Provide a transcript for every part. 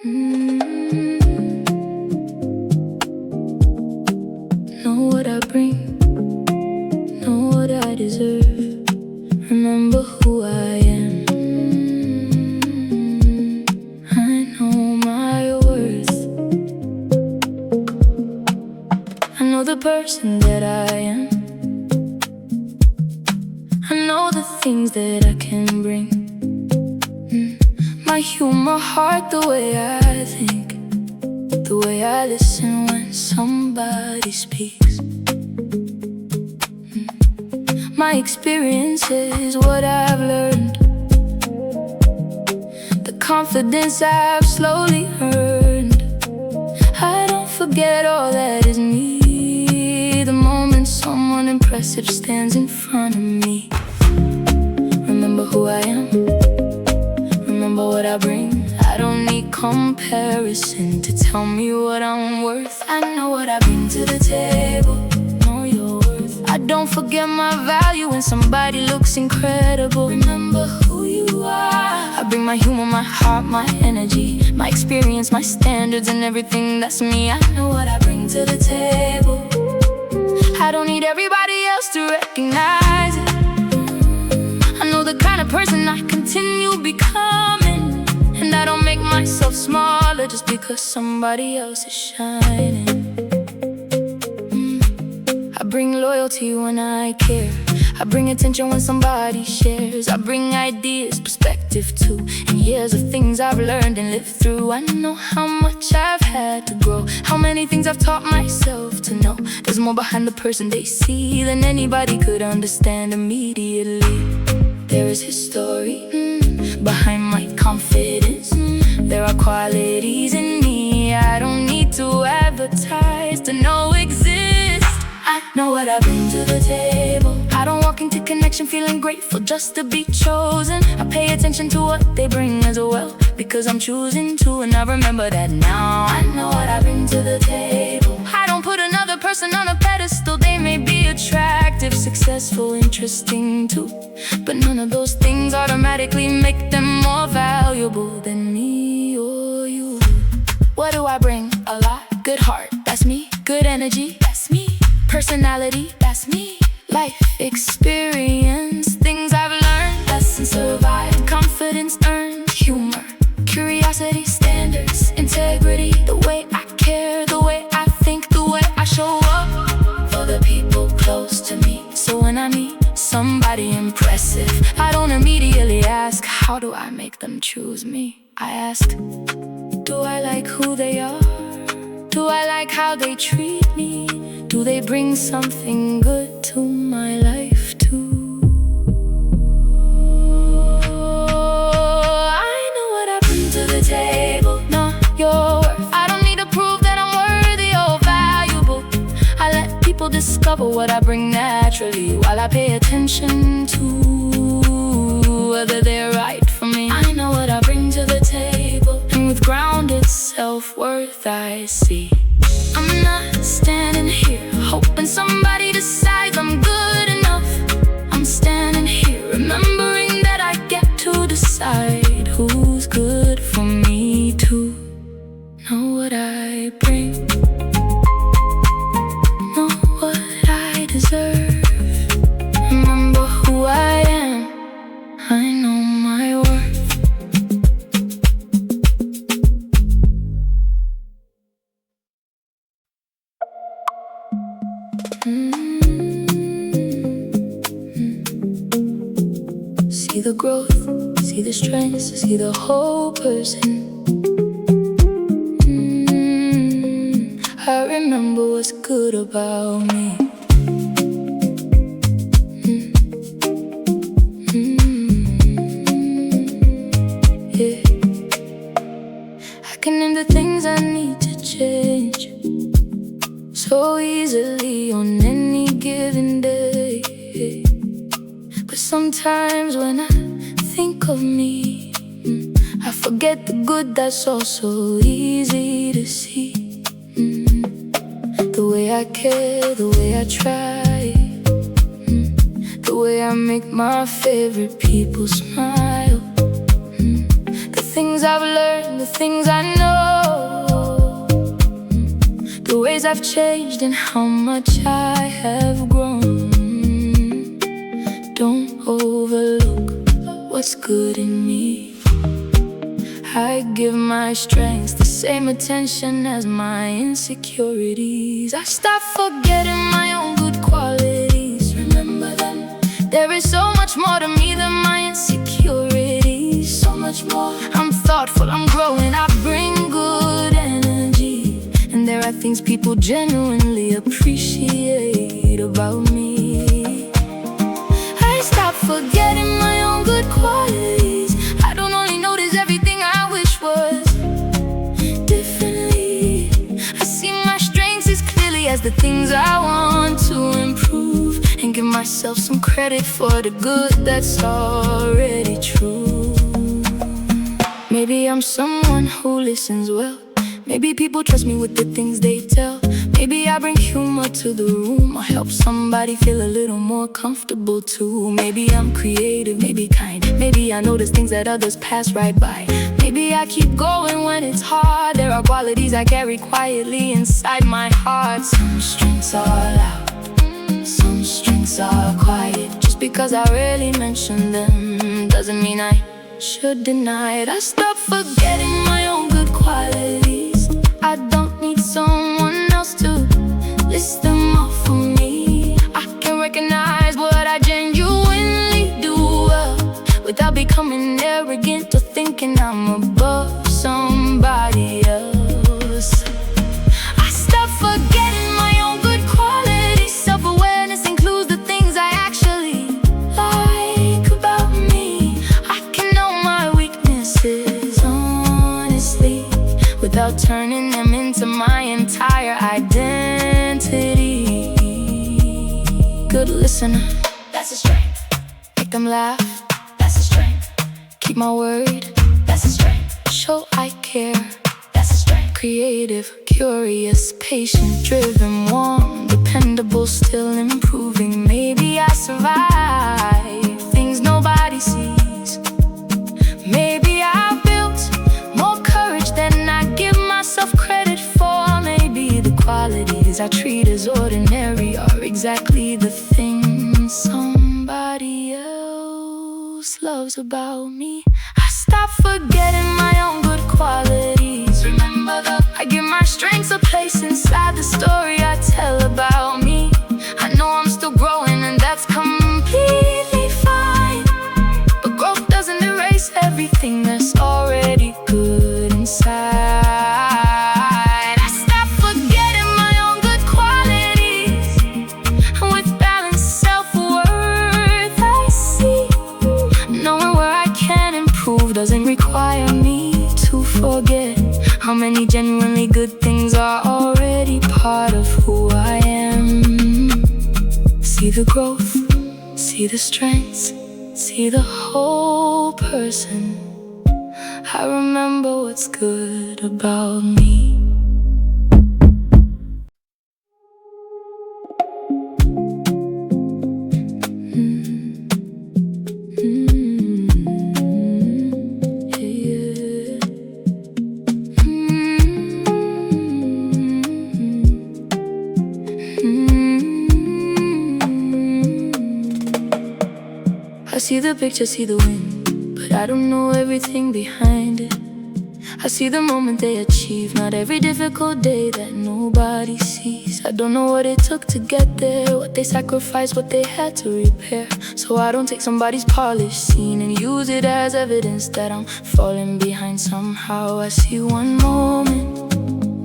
Know what I bring, know what I deserve. Remember who I am. I know my worth. I know the person that I am. I know the things that I can bring. My humor, heart, the way I think, the way I listen when somebody speaks. My experience is what I've learned, the confidence I've slowly earned. I don't forget all that is me, the moment someone impressive stands in front of me. Remember who I am, remember what I bring. I don't need comparison to tell me what I'm worth. I know what I bring to the table, know your worth. I don't forget my value when somebody looks incredible. Remember who you are. I bring my humor, my heart, my energy, my experience, my standards, and everything that's me. I know what I bring to the table. I don't need everybody else to recognize it. I know the kind of person I continue becoming, and I don't make myself smaller just because somebody else is shining. I bring loyalty when I care. I bring attention when somebody shares. I bring ideas, perspective too, and years of things I've learned and lived through. I know how much I've had to grow, how many things I've taught myself to know. There's more behind the person they see than anybody could understand immediately. There is history behind my confidence. There are qualities in me I don't need to advertise to know exist. I know what I bring to the table. I don't walk into connection feeling grateful just to be chosen. I pay attention to what they bring as well, because I'm choosing to, and I remember that now. I know what I bring to the table. I don't put another person on a pedestal. They may be attractive, successful, interesting too, but none of those things automatically make them more valuable than me or you. What do I bring? A lot. Good heart, that's me. Good energy, that's me. Personality, that's me. Life experience, things I've learned, lessons survived, confidence earned, humor, curiosity, standards, integrity, the way I care, the way I think, the way I show up for the people close to me. So when I meet somebody impressive, I don't immediately ask, how do I make them choose me? I ask, do I like who they are? Do I like how they treat me? Do they bring something good to my life too? I know what I bring to the table, know your worth. I don't need to prove that I'm worthy or valuable. I let people discover what I bring naturally, while I pay attention to whether they're right for me. I know what I bring to the table, and with grounded self-worth I see. I'm not standing here hoping somebody decides I'm good enough. I'm standing here remembering that I get to decide who's good for me too. Know what I bring, know what I deserve. Remember who I am, I know my worth. See the growth, see the strength, see the whole person. I remember what's good about me. Yeah. I can name the things I need to change so easily on any given day. But sometimes when I think of me, I forget the good that's also easy to see. The way I care, the way I try, the way I make my favorite people smile, the things I've learned, the things I know, the ways I've changed and how much I have grown. Don't overlook what's good in me. I give my strengths the same attention as my insecurities. I stop forgetting my own good qualities. Remember them. There is so much more to me than my insecurities. So much more. I'm thoughtful, I'm growing, I bring good energy. And there are things people genuinely appreciate about me. I stop forgetting my own good qualities. I don't only notice everything I wish was differently. I see my strengths as clearly as the things I want to improve, and give myself some credit for the good that's already true. Maybe I'm someone who listens well. Maybe people trust me with the things they tell. Maybe I bring humor to the room, or help somebody feel a little more comfortable too. Maybe I'm creative, maybe kind. Maybe I notice things that others pass right by. Maybe I keep going when it's hard. There are qualities I carry quietly inside my heart. Some strengths are loud, some strengths are quiet. Just because I rarely mention them doesn't mean I should deny it. I stop forgetting my own good qualities. I don't need someone else to list them off for me. I can recognize what I genuinely do well, without becoming arrogant or thinking I'm above somebody else. I stop forgetting my own good qualities. Self-awareness includes the things I actually like about me. I can know my weaknesses honestly, without turning them into my entire identity. Good listener, that's a strength. Make them laugh, that's a strength. Keep my word, that's a strength. Show I care, that's a strength. Creative, curious, patient, driven, warm, dependable, still improving. Maybe I survive things nobody sees. Maybe I've built more courage than I give myself credit for. Maybe the qualities I treat as ordinary are exactly the things somebody else loves about me. I stop forgetting my own good qualities. Remember that I give my strengths a place inside the story I tell about me. I know I'm still growing, and that's completely fine, but growth doesn't erase everything that's already good inside. I stop forgetting my own good qualities, and with balanced self-worth I see. Knowing where I can improve doesn't require me to forget how many genuinely good things are already part of who I am. See the growth, see the strengths, see the whole person. I remember what's good about me. I see the picture, see the wind, but I don't know everything behind it. I see the moment they achieve, not every difficult day that nobody sees. I don't know what it took to get there, what they sacrificed, what they had to repair. So I don't take somebody's polished scene and use it as evidence that I'm falling behind somehow. I see one moment,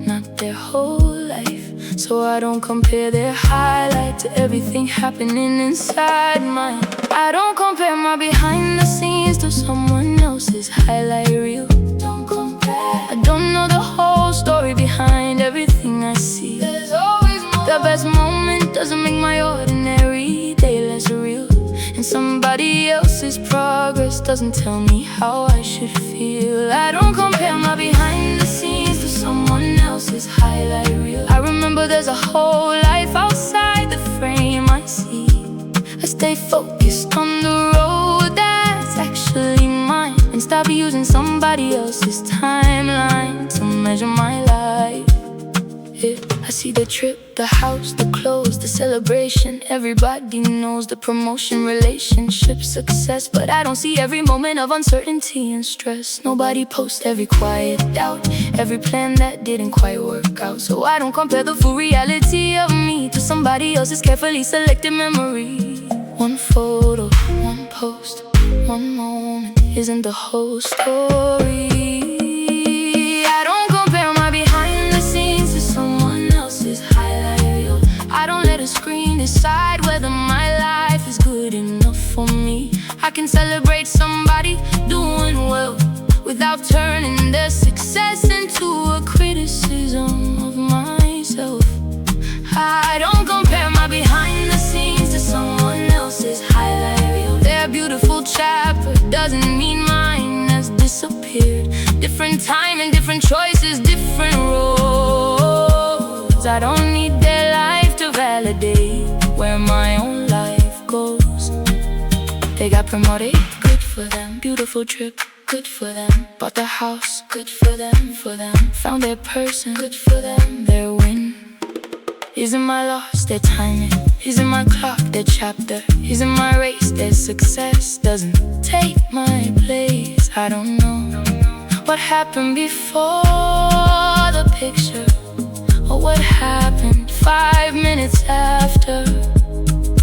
not their whole life. So I don't compare their highlight to everything happening inside mine. I don't compare my behind the scenes to someone else's highlight reel. Don't compare. I don't know the whole story behind everything I see. There's always more. The best moment doesn't make my ordinary day less real, and somebody else's progress doesn't tell me how I should feel. I don't compare my behind the scenes to someone else's highlight reel. I remember there's a whole life outside the frame I see. I stay focused on the road that's actually mine, and stop using somebody else's timeline to measure my life. I see the trip, the house, the clothes, the celebration. Everybody knows the promotion, relationship, success. But I don't see every moment of uncertainty and stress. Nobody posts every quiet doubt, every plan that didn't quite work out. So I don't compare the full reality of me to somebody else's carefully selected memory. One photo, one post, one moment isn't the whole story. I don't compare my behind the scenes to someone else's highlight reel. I don't let a screen decide whether my life is good enough for me. I can celebrate somebody doing well without turning their success into a criticism of myself. I don't compare my behind the scenes to someone else's highlight reel. Their beautiful chapter doesn't mean mine has disappeared. Different time and different choices, different roads. I don't need their life to validate where my own life goes. They got promoted, good for them. Beautiful trip, good for them. Bought the house, good for them, Found their person, good for them. Their win isn't my loss, their timing isn't my clock, their chapter isn't my race. Their success doesn't take my place. I don't know what happened before the picture, or what happened 5 minutes after.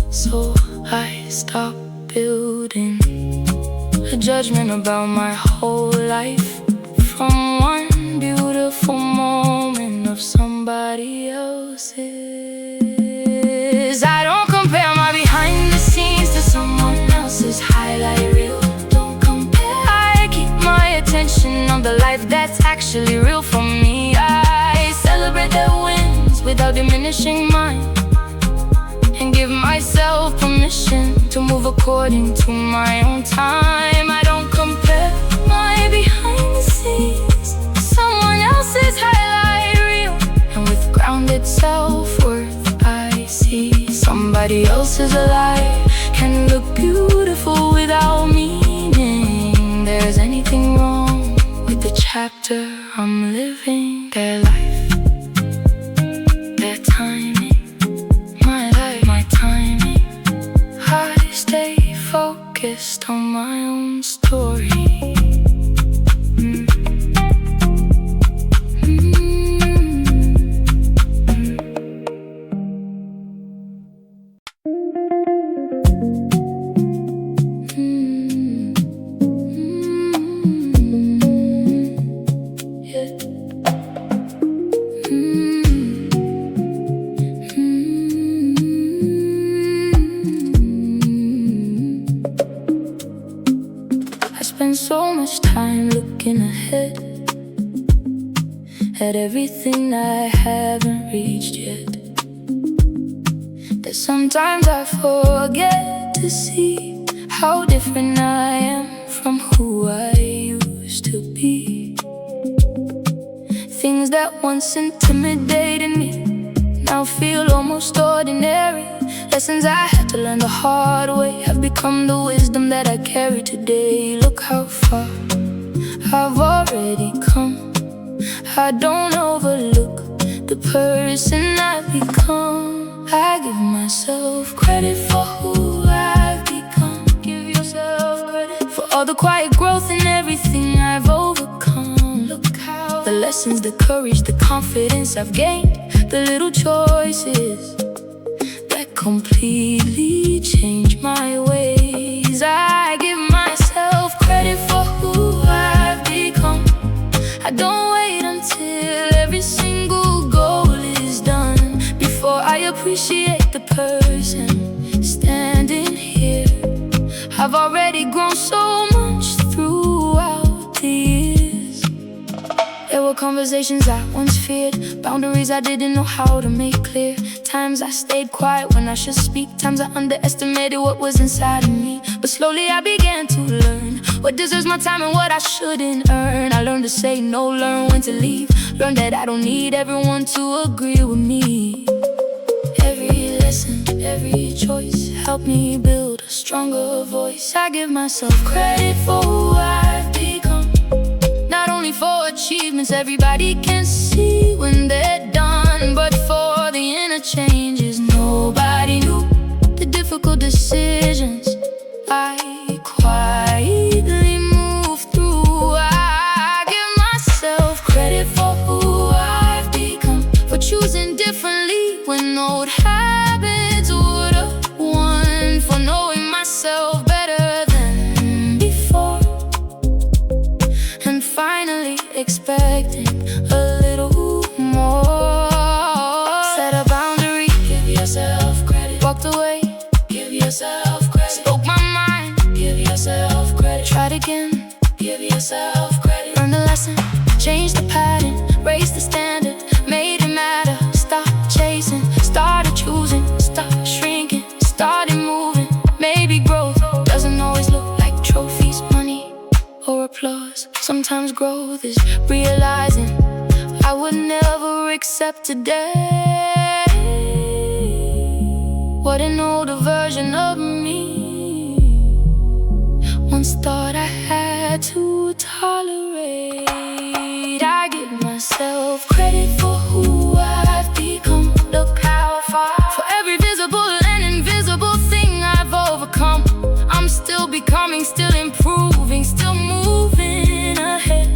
So I stopped building a judgment about my whole life from one beautiful moment of somebody else's. I don't compare my behind the scenes to someone else's highlight reel. Don't compare. I keep my attention on the life that's actually real for me. I celebrate their wins without diminishing mine, and give myself permission to move according to my own time. I don't compare my behind the scenes to someone else's highlight reel. And with grounded self-worth, I see somebody else's life can look beautiful without meaning there's anything wrong with the chapter I'm living. Their life, their timing, my life, my timing. I stay focused on my own story. So much time looking ahead at everything I haven't reached yet, that sometimes I forget to see how different I am from who I used to be. Things that once intimidated me now feel almost ordinary. Lessons I had to learn the hard way have become the wisdom that I carry today. Look how far I've already come. I don't overlook the person I've become. I give myself credit for who I've become. Give yourself credit for all the quiet growth and everything I've overcome. Look how the lessons, the courage, the confidence I've gained, the little choices completely change my ways. I give myself credit for who I've become. I don't wait until every single goal is done before I appreciate the person standing here. I've already grown so much throughout the years. There were conversations I once feared, boundaries I didn't know how to make clear. Times I stayed quiet when I should speak. Times I underestimated what was inside of me. But slowly I began to learn what deserves my time and what I shouldn't earn. I learned to say no, learn when to leave. Learned that I don't need everyone to agree with me. Every lesson, every choice helped me build a stronger voice. I give myself credit for who I've become. only for achievements everybody can see when they're done, but for the inner changes nobody knew. The difficult decisions I quietly move through. I give myself credit for who I've become, for choosing differently when old habits would've won, for knowing myself better than before, and finally expecting a little more. Set a boundary, give yourself credit. Walked away, give yourself credit. Spoke my mind, give yourself credit. Tried again, give yourself credit. Learned the lesson, changed the pattern, raised the standard, made it matter. Stopped chasing, started choosing, stopped shrinking, started moving. Maybe growth doesn't always look like trophies, money, or applause. Sometimes growth is realizing I would never accept today what an older version of me once thought I had to tolerate. I give myself credit for who I've become. Look how far, for every visible and invisible thing I've overcome. I'm still becoming, still improving, still moving ahead.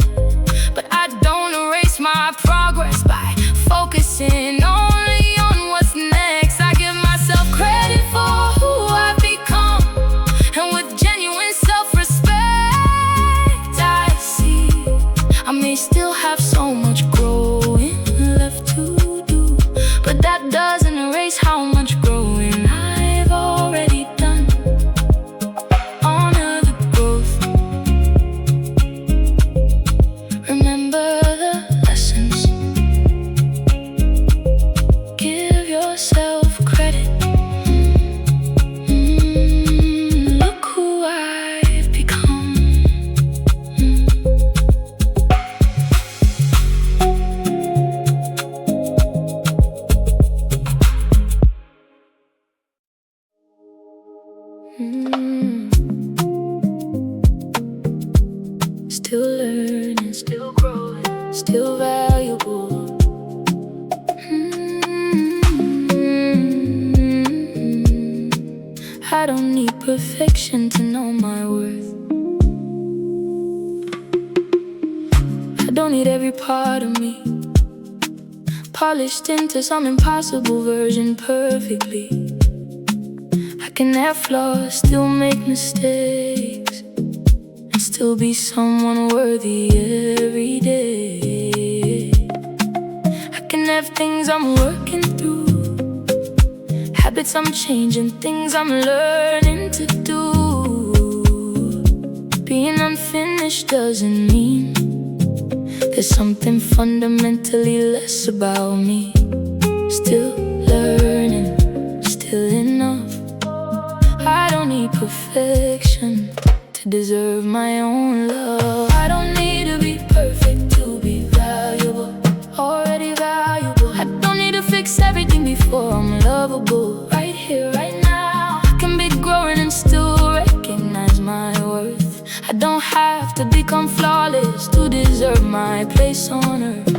But I don't erase my progress by focusing only on what's next. I give myself credit for who I've become, and with genuine self-respect I see I may still have so much growing left to do, but that doesn't erase how much growing I've already done. Honor the growth, remember the lessons, give yourself credit. Look who I've become. Still learning, still growing, still valuable. I don't need perfection to know my worth. I don't need every part of me polished into some impossible version perfectly. I can have flaws, still make mistakes, and still be someone worthy every day. I can have things I'm working through, habits I'm changing, things I'm learning to do. Being unfinished doesn't mean there's something fundamentally less about me. Still learning, still enough. I don't need perfection to deserve my own love. I don't need to be perfect to be valuable, already valuable. I don't need to fix everything before I'm lovable. Right here, right now, I can be growing and still recognize my worth. I don't have to become flawless to deserve my place on earth.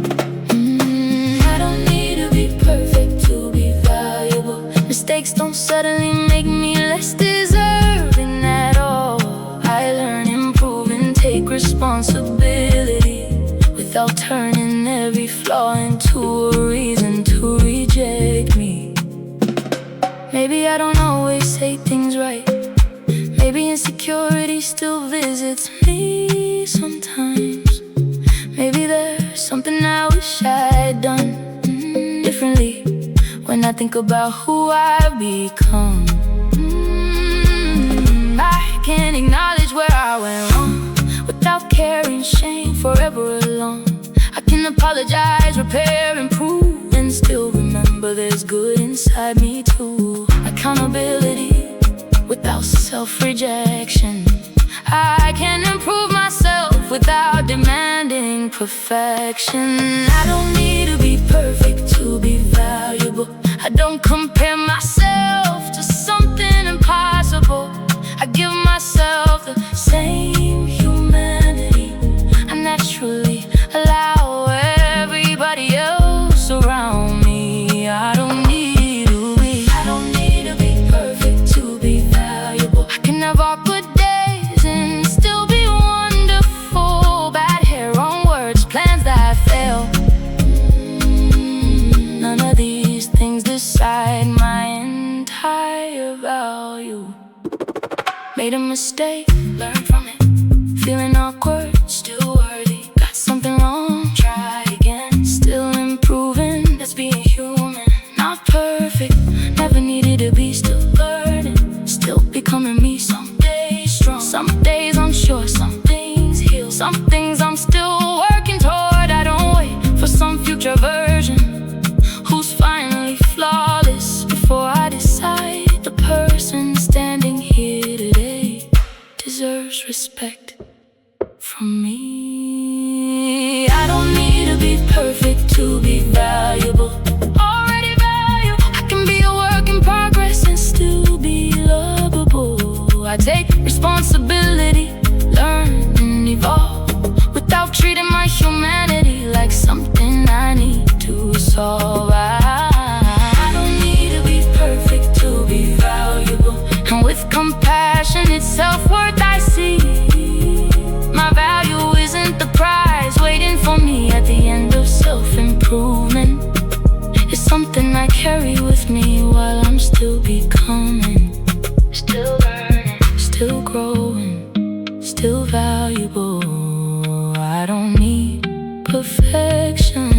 I don't need to be perfect to be valuable. Mistakes don't suddenly make me less deserving at all. I learn, improve, and take responsibility without turning every flaw into a reason to reject me. Maybe I don't always say things right. Maybe insecurity still visits me sometimes. Maybe there's something I wish I'd done differently when I think about who I've become. I can acknowledge where I went wrong without carrying shame forever alone. I can apologize, repair, improve, and still remember there's good inside me too. Accountability without self-rejection. I can improve myself without demanding perfection. I don't need to be perfect to be valuable. I don't compare myself to something impossible. I give myself the same humanity I naturally mistake, learn from it. Feeling awkward, still worthy. Got something wrong, try again. Still improving, that's being human. Not perfect, never needed to be. Still learning, still becoming me. Some days strong, some days unsure. Some things heal, some things I'm still working toward. I don't wait for some future version who's finally flawless before I decide. The person standing here today deserves respect from me. I don't need to be perfect to be valuable. Already valuable. I can be a work in progress and still be lovable. I take responsibility, learn and evolve, without treating my humanity like something I need to solve. I don't need to be perfect to be valuable. And with compassionate self-worth I see my value isn't the prize waiting for me at the end of self-improvement. It's something I carry with me while I'm still becoming, still learning, still growing, still valuable. I don't need perfection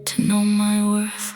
to know my worth.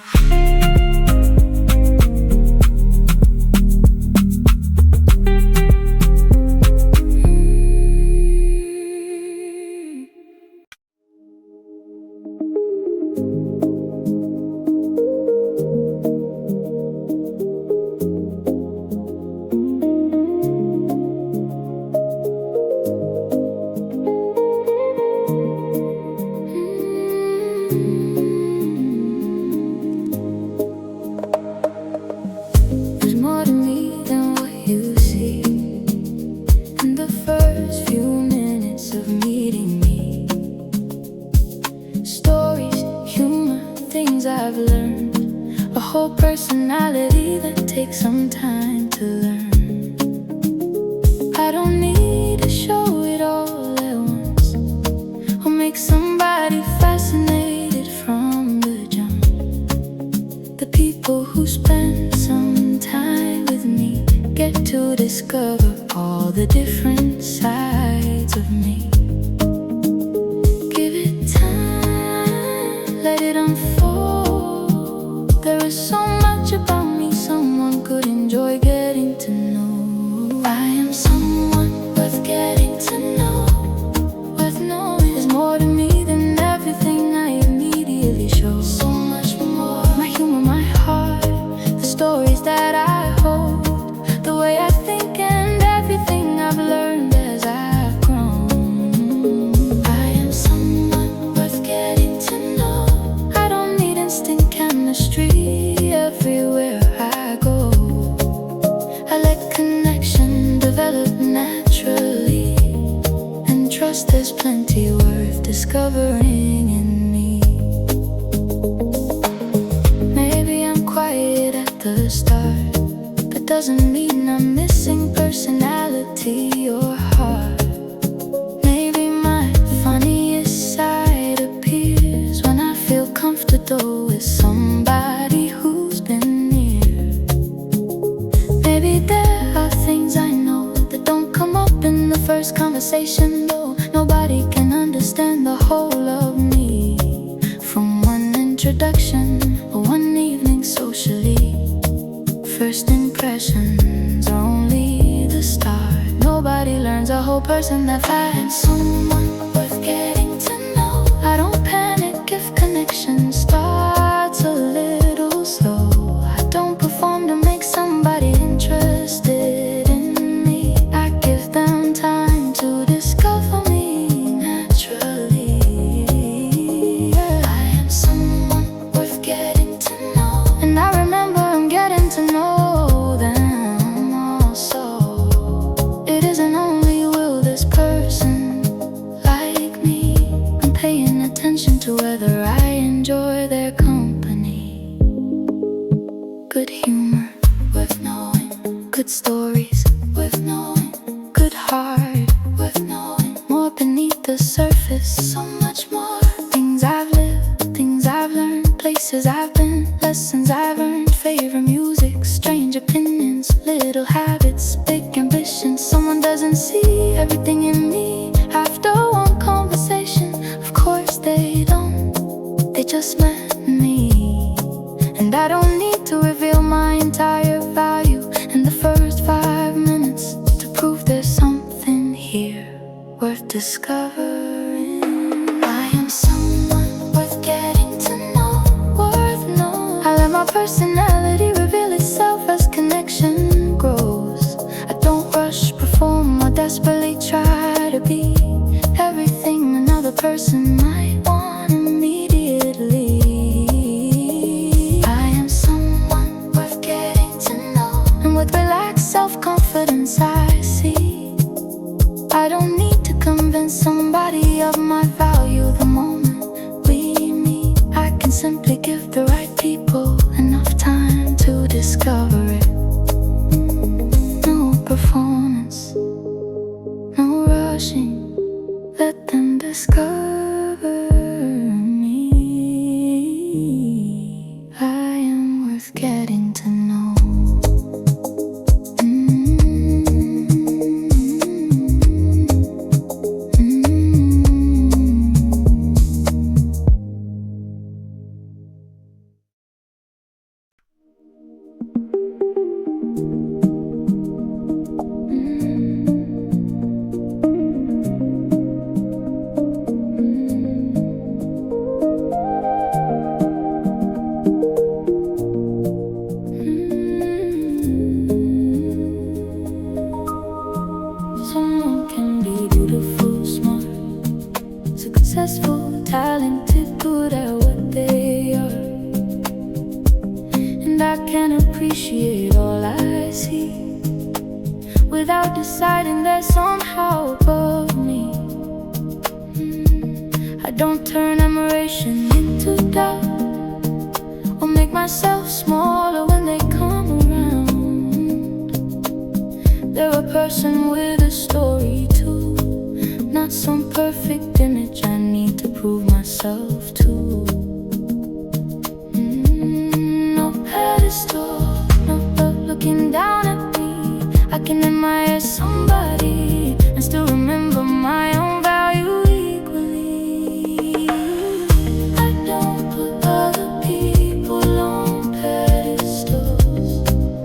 I've learned a whole personality that takes some time to learn. I don't need to show it all at once or make somebody fascinated from the jump. The people who spend some time with me get to discover all the different sides of me. Give it time, let it unfold. There is so much about me someone could enjoy getting to know. I am someone worth getting to know, worth knowing. There's more to me than everything I immediately show. So much more. My humor, my heart, the stories that I hold, the way I think and everything I've learned as I've grown. I am someone worth getting to know. I don't need instant chemistry everywhere I go. I let connection develop naturally, and trust there's plenty worth discovering in me. Maybe I'm quiet at the start, but doesn't mean I'm missing personality or heart. Maybe my funniest side appears when I feel comfortable with somebody who's been near. Maybe there are things I know that don't come up in the first conversation, though. Nobody can understand the whole of me from one introduction or one evening socially. First impressions are only the start. Nobody learns a whole person that fast. I'm someone worth getting to know. I don't panic if connection starts a little slow. I don't perform to make somebody interested in me. I give them time to discover me naturally. Yeah. I am someone worth getting to know, and I remember I'm getting to know them also. It isn't only will this person like me, I'm paying attention to whether I enjoy their company. Good humor, worth knowing. Good stories, worth knowing. Good heart, worth knowing. More beneath the surface, so much more. Things I've lived, things I've learned, places I've been, lessons I've earned. Favorite music, strange opinions, little habits, big ambitions. Someone just met me, and I don't need to reveal my entire value in the first 5 minutes to prove there's something here worth discovering. I am someone worth getting to know, worth knowing. I let my personality reveal itself as connection grows. I don't rush, perform, or desperately try to be everything another person might want immediately. I am someone worth getting to know, and with relaxed self-confidence I see I don't need to convince somebody of my value the moment we meet. I can simply give the right people enough time to discover it. No performance, no rushing, let them discover me. I am worth getting to know. Someone can be beautiful, smart, successful, talented, good at what they are, and I can appreciate all I see without deciding they're somehow above me. I don't turn admiration into doubt or make myself smaller when they come around. They're a person with a story too, not some perfect image I need to prove myself to. No pedestal, no love looking down at me. I can admire somebody and still remember my own value equally. I don't put other people on pedestals,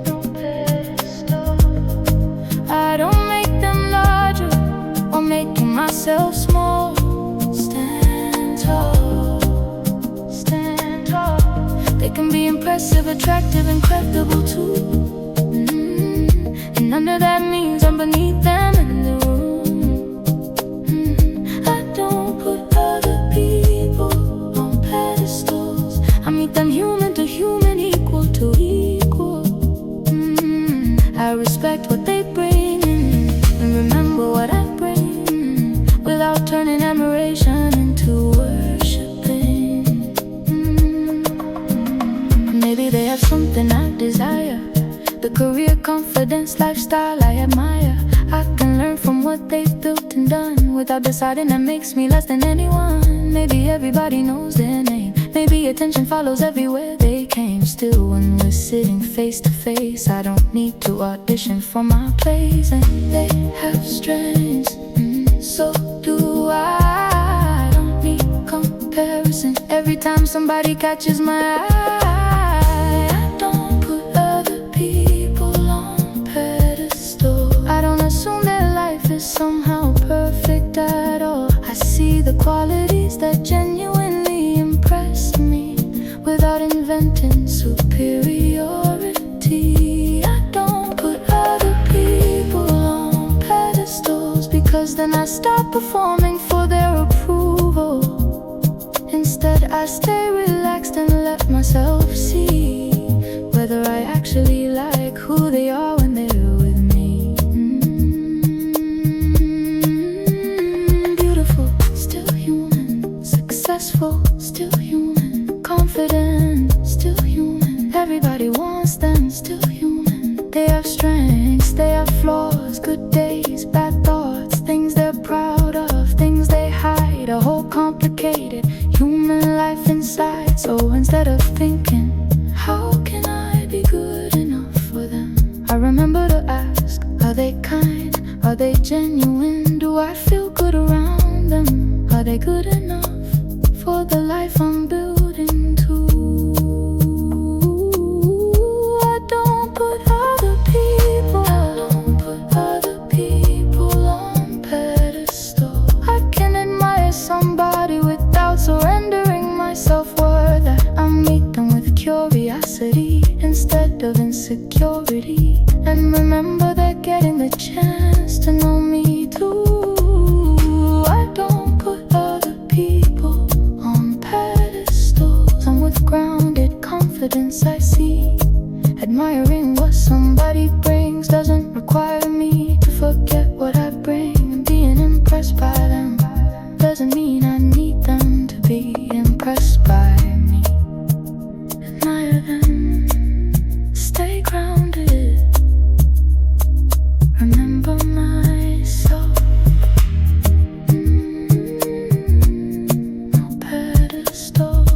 no pedestals. I don't make them larger or making myself small. Stand tall, stand tall. They can be impressive, attractive, incredible too. And none of that means I'm beneath them in the room. I don't put other people on pedestals. I meet them human to human, equal to equal. I respect what they bring and remember what I bring, without turning admiration into worshiping. Maybe they have something I desire, the career, confidence, lifestyle I admire. I can learn from what they've built and done without deciding that makes me less than anyone. Maybe everybody knows their name, maybe attention follows everywhere they came. Still, when we're sitting face to face, I don't need to audition for my place. And they have strengths, so do I don't need comparison. Every time somebody catches my eye, I don't put other people on pedestal. I don't assume their life is somehow perfect at all. I see the qualities that genuinely impress me without inventing superiority. I don't put other people on pedestals, because then I stop performing for their approval. Instead, I stay relaxed and let myself see whether I actually like who they are when they're with me. Beautiful, still human. Successful, still human. Confident, still human. Everybody wants them, still human. They have strengths, they have flaws, good days, bad thoughts, things they're proud of, things they hide, a whole complicated human life inside. So instead of thinking, how can I be good enough for them, I remember to ask, are they kind? Are they genuine? Do I feel good around them? Are they good enough for the life I'm building confidence I see. Admiring what somebody brings doesn't require me to forget what I bring. And being impressed by them doesn't mean I need them to be impressed by me. Admire them, stay grounded, remember myself. No pedestals.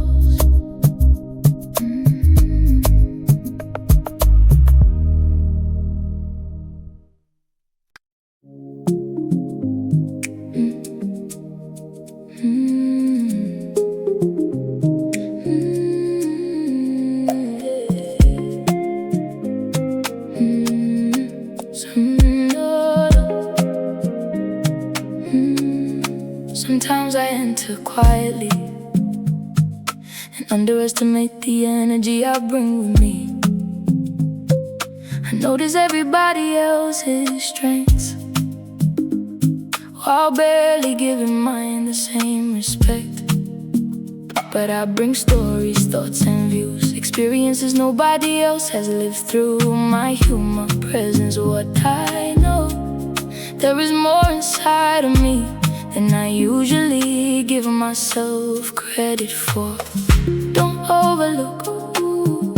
Sometimes I enter quietly and underestimate the energy I bring with me. I notice everybody else's strengths while barely giving mine the same respect. But I bring stories, thoughts and views, experiences nobody else has lived through. My humor, presence, what I know. There is more inside of me than I usually give myself credit for. Don't overlook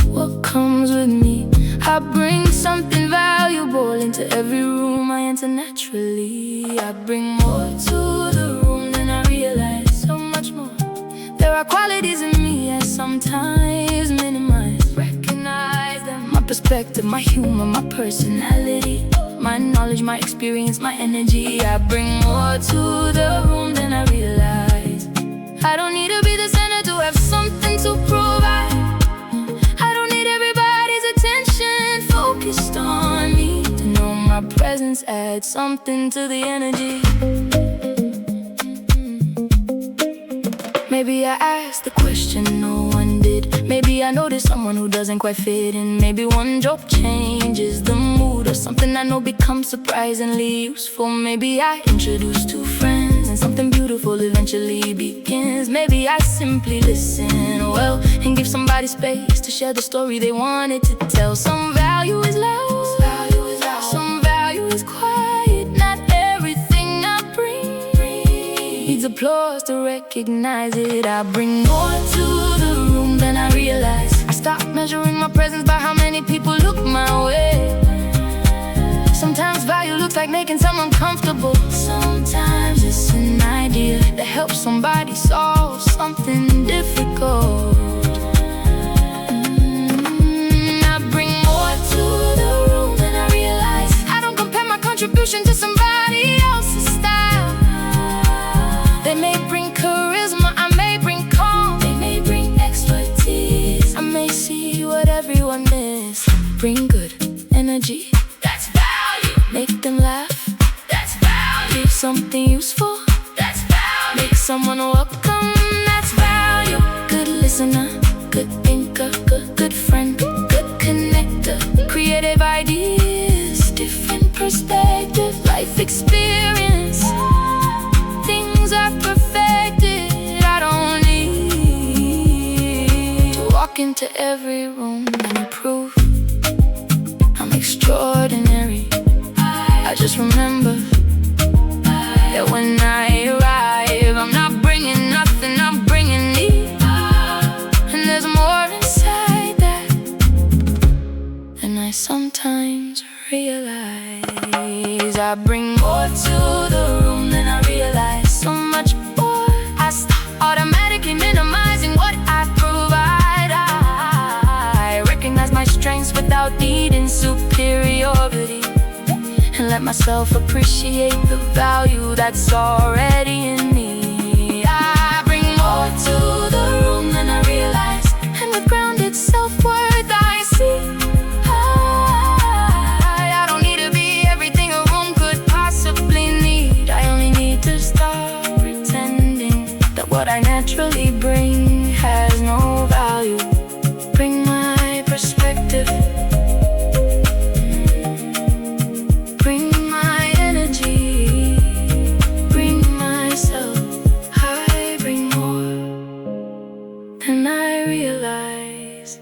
what comes with me. I bring something valuable into every room I enter naturally. I bring more to the room than I realize, so much more. There are qualities in me I sometimes minimize. Recognize them, my perspective, my humor, my personality, my knowledge, my experience, my energy. I bring more to the room than I realize. I don't need to be the center to have something to provide. I don't need everybody's attention focused on me to know my presence adds something to the energy. Maybe I asked the question no one did. Maybe I noticed someone who doesn't quite fit in. Maybe one joke changes the mood, or something I know becomes surprisingly useful. Maybe I introduce two friends and something beautiful eventually begins. Maybe I simply listen well and give somebody space to share the story they wanted to tell. Some value is loud, some value is quiet. Not everything I bring needs applause to recognize it. I bring more to the room than I realize. I stop measuring my presence by how many people look my way. Sometimes value looks like making someone comfortable. Sometimes it's an idea that helps somebody solve something difficult. I bring more to the room than I realize. I don't compare my contribution to somebody else's style. They may bring charisma, I may bring calm. They may bring expertise, I may see what everyone missed. Bring good energy, that's value. Make them laugh, that's value. Give something useful, that's value. Make someone welcome, that's value. Good listener, good thinker, good friend, good connector. Creative ideas, different perspective, life experience. Things I've perfected, I don't need to walk into every room and improve. I'm extraordinary. I just remember that when I arrive, I'm not bringing nothing, I'm bringing me. And there's more inside that than I sometimes realize. I bring more to the room than I realize, so much more. I stop automatically minimizing what I provide. I recognize my strengths without needing superiority, and let myself appreciate the value that's already in me. I bring more to the room than I realize, and with grounded self-worth I see I don't need to be everything a room could possibly need. I only need to stop pretending that what I naturally bring has no value. Bring my perspective, bring my energy, bring myself. I bring more than I realize.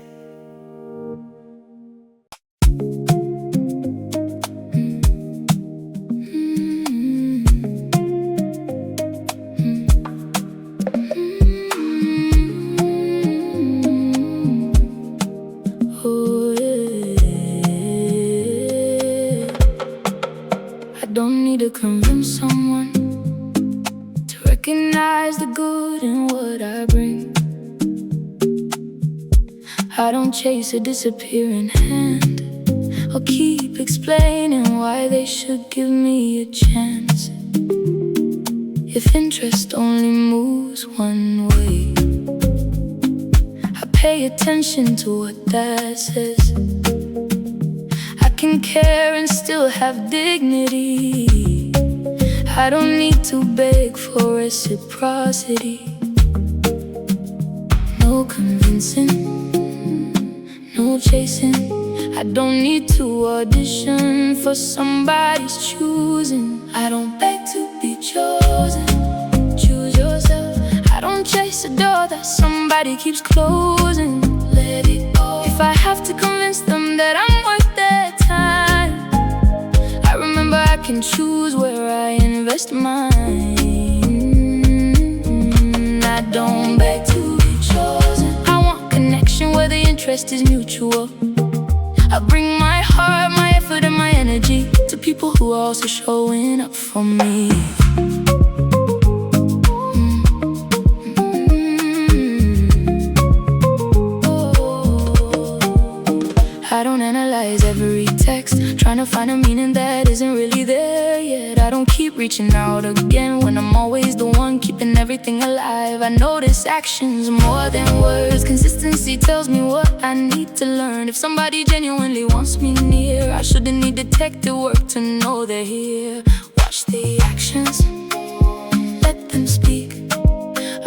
what I bring. I don't chase a disappearing hand, or keep explaining why they should give me a chance. If interest only moves one way, I pay attention to what that says. I can care and still have dignity. I don't need to beg for reciprocity. No convincing, no chasing. I don't need to audition for somebody's choosing. I don't beg to be chosen. Choose yourself. I don't chase a door that somebody keeps closing. Let it go. If I have to convince them that I'm worth their time, I remember I can choose where I invest mine. I don't beg to be chosen. I want connection where the interest is mutual. I bring my heart, my effort, and my energy to people who are also showing up for me. I don't analyze every text, trying to find a meaning that isn't really there yet. I don't keep reaching out again when I'm always the one keeping everything alive. I notice actions more than words. Consistency tells me what I need to learn. If somebody genuinely wants me near, I shouldn't need detective work to know they're here. Watch the actions, let them speak.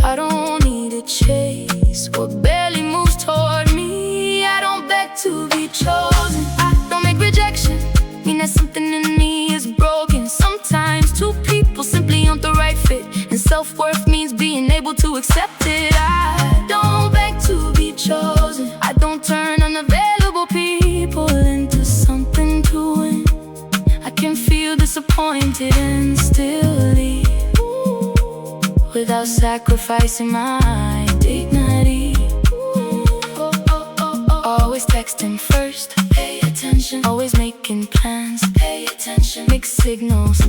I don't need a chase what barely moves toward me. I don't beg to be chosen. I don't make rejection mean that something in me is broken. Sometimes two people simply aren't the right fit, and self-worth means being able to accept it. I don't beg to be chosen. I don't turn unavailable people into something to win. I can feel disappointed and still leave without sacrificing my dignity. Always texting first, pay attention. Always making plans, pay attention. Mixed signals,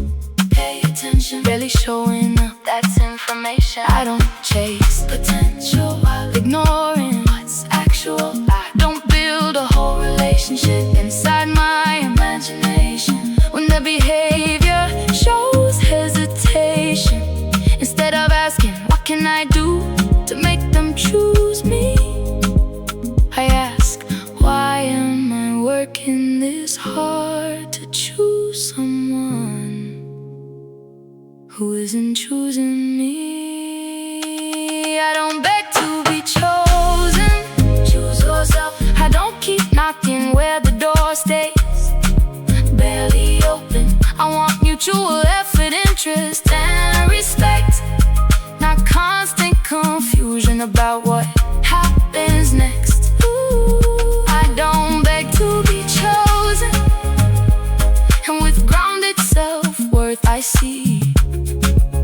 pay attention. Barely showing up, that's information. I don't chase potential while ignoring what's actual. I don't build a whole relationship inside my imagination when the behavior shows hesitation. Instead of asking, what can I do to make them choose me, I ask, why am I working this hard to choose someone who isn't choosing me? I don't beg to be chosen. Choose yourself. I don't keep knocking where the door stays barely open. I want mutual effort, interest, and respect, not constant confusion about what happens next. I don't beg to be chosen, and with grounded self-worth I see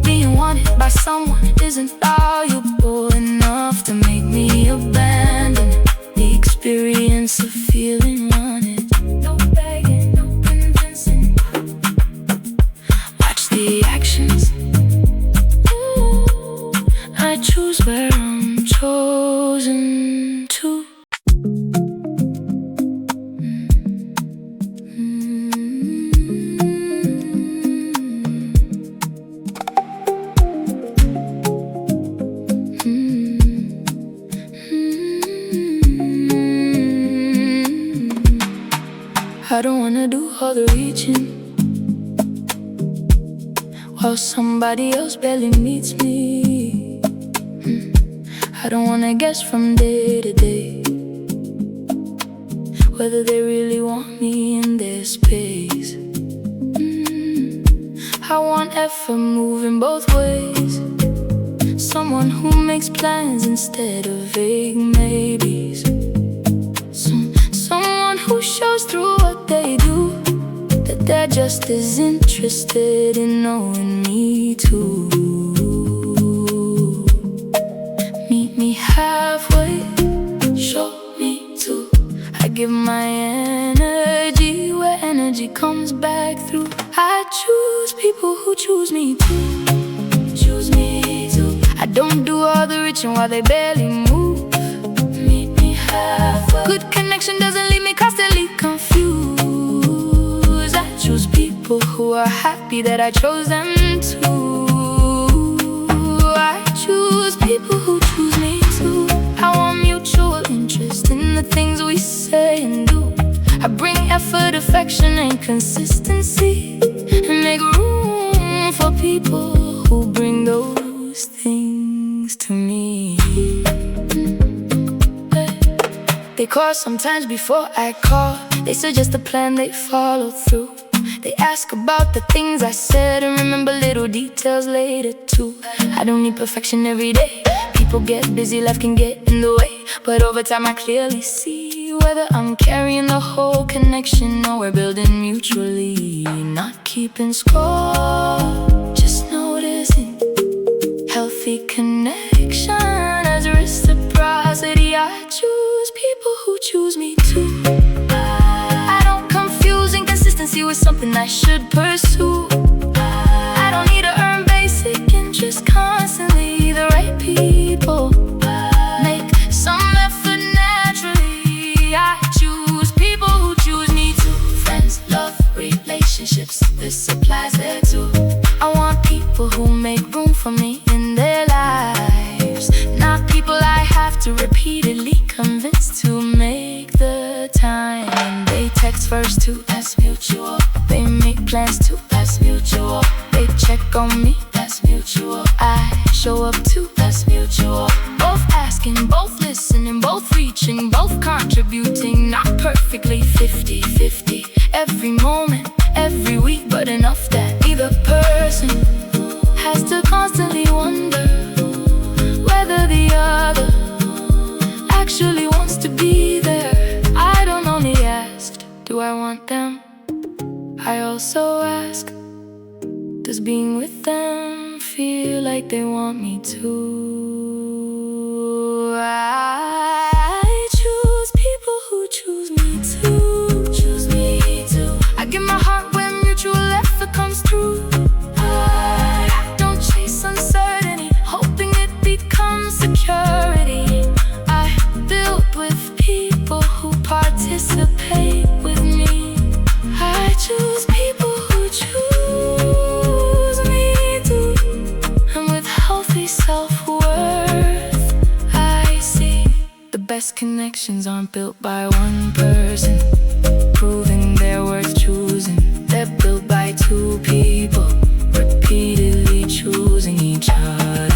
being wanted by someone isn't valuable enough to make me abandon the experience of feeling wanted. No begging, no convincing. Watch the actions. I choose where I'm chosen to. I don't wanna do all the reaching while somebody else barely meets me. I don't wanna guess from day to day whether they really want me in their space. I want effort moving both ways, someone who makes plans instead of vague maybes. Someone who shows through what they do, that they're just as interested in knowing me too. Meet me halfway, show me too. I give my energy where energy comes back through. I choose people who choose me too. Choose me too. I don't do all the reaching while they barely move. Meet me halfway. Good connection doesn't leave me constantly confused. I choose people who are happy that I chose them too. I choose people who choose me too. I want mutual interest in the things we say and do. I bring effort, affection, and consistency, and make room for people who bring those things to me. They call sometimes before I call. They suggest a plan, they follow through. They ask about the things I said and remember little details later too. I don't need perfection every day. People get busy, life can get in the way. But over time I clearly see whether I'm carrying the whole connection or we're building mutually. Not keeping score, just noticing healthy connection as reciprocity. I choose people who choose me too. I don't confuse inconsistency with something I should pursue. I don't need to earn basic interest constantly. The right people make some effort naturally. I choose people who choose me too. Friends, love, relationships, this applies there too. I want people who make room for me in their lives, not people I have to repeatedly convince to make the time. They text first too, that's mutual. They make plans too, that's mutual. They check on me, that's mutual. I show up too, that's mutual. Both asking, both listening, both reaching, both contributing. Not perfectly 50-50 every moment, every week, but enough that neither person has to constantly wonder whether the other actually wants to be there. I don't only ask, do I want them? I also ask, does being with them feel like they want me to? I choose people who choose me too. Choose me too. I give my heart when mutual effort comes through. I don't chase uncertainty, hoping it becomes security. I build with people who participate with me. I choose people who choose me too. And with healthy self-worth, I see the best connections aren't built by one person, proving they're worth choosing. They're built by two people, repeatedly choosing each other.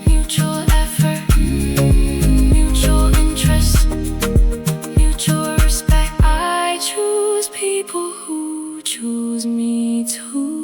Mutual effort, mutual interest, mutual respect. I choose people who choose me too.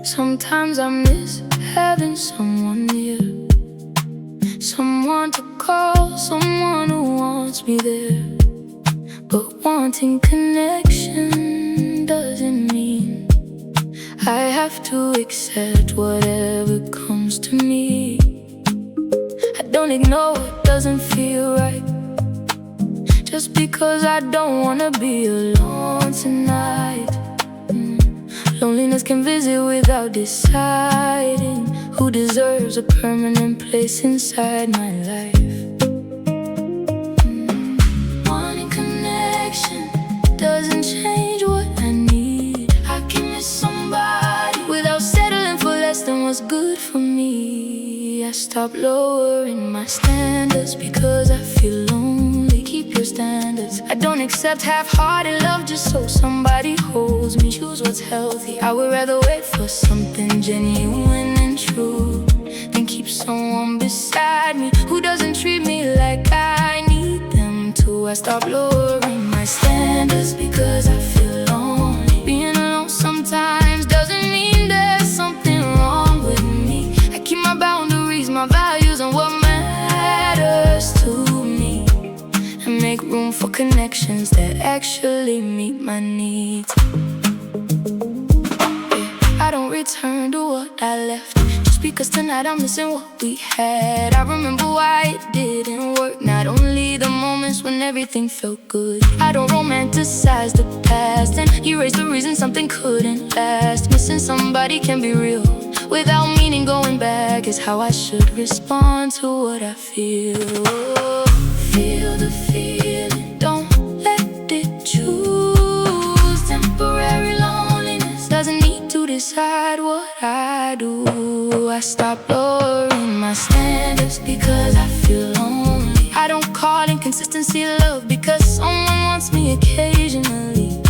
Sometimes I miss having someone near, someone to call, someone who wants me there. But wanting connection doesn't mean I have to accept whatever comes to me. I don't ignore what doesn't feel right, just because I don't wanna be alone tonight. Loneliness can visit without deciding who deserves a permanent place inside my life. Wanting connection doesn't change what I need. I can miss somebody without settling for less than what's good for me. I stop lowering my standards because I feel lonely. Keep your standards. I don't accept half-hearted love just so somebody holds me. Choose what's healthy. I would rather wait for something genuine and true than keep someone beside me who doesn't treat me like I need them to. I stop lowering my standards because I feel lonely. Being alone sometimes doesn't mean there's something wrong with me. I keep my boundaries, my values, and what matters to me, and room for connections that actually meet my needs. I don't return to what I left just because tonight I'm missing what we had. I remember why it didn't work, not only the moments when everything felt good. I don't romanticize the past and erase the reason something couldn't last. Missing somebody can be real without meaning going back is how I should respond to what I feel. Feel the feeling, don't let it choose. Temporary loneliness doesn't need to decide what I do. I stop lowering my standards because I feel lonely. I don't call inconsistency love because someone wants me occasionally.